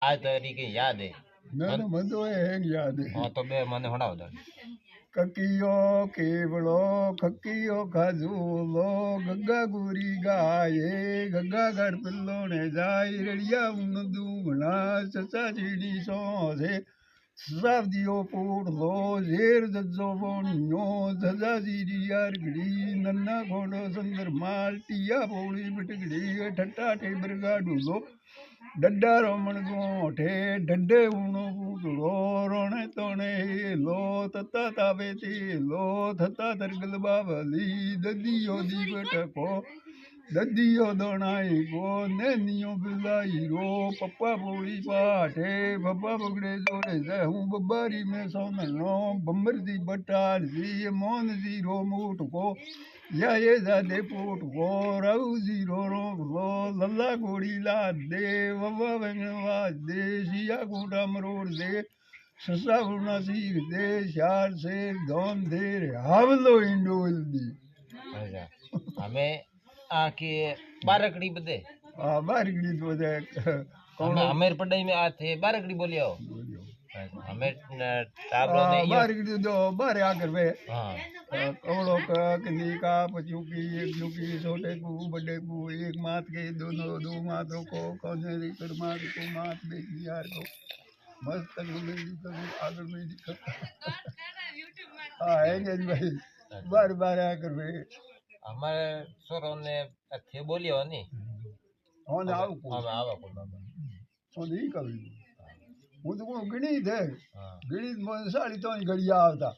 आज तरीके याद है ना ना मन तो है याद है। हाँ तो बे मने हणाव दो ककियो केवलो खकियो खजूलो गग्गा गुरी गाये गग्गा गढ़ पिल्लो ने जाई रड़िया उन दूमना ससा चीड़ी सो से सब दियो पूड़ लो जेर जज्जो बोनियो जजा जीरी यार गड़ी नन्ना घोड़ो सुंदर माल टिया बोली बिटगड़ी ठट्टा टेबरगा डूलो डड्डा रोमन गोठे डड्डे उणो पूतड़ो रोणे तोणे लो तत्ता तावे ती लो थत्ता तरगल बाबली ददियो दी बटको ददियो दोनाई गो नैनियो बिलाई रो पप्पा बोली पाठे बब्बा बगड़े जोड़े से हूँ बब्बारी में सोननो बम्बर दी बटाल सी मोन दी रो मूट को या ये जादे पोट को राउजी रो रो लो लल्ला गोड़ी ला दे वब्बा बंगवा दे सिया कोटा मरोड़ दे ससा उना सीर दे शार से दोन दे हावलो इंडोल दी हमें आके बारकड़ी बदे बारगड़ी तो दे हमें अमेर पढ़ाई में आते बारकड़ी बोलियो हमें टाबरो ने यो बारगड़ी दो बारे आकर वे हाँ कवड़ों का किन्नी का पचू की एक जुकी छोटे को बड़े को एक मात के दोनों दो मातों को कौन कर मात को मात बेटी यार को मस्त में कभी आगे में दिखा हाँ है क्या जी भाई बार बार आकर वे हमारे सोरो ने अच्छे बोलियो नहीं हाँ आओ को हमें आवा को बाबा हाँ नहीं कभी वो तो को गणित है हाँ गणित में सारी तो घड़िया आता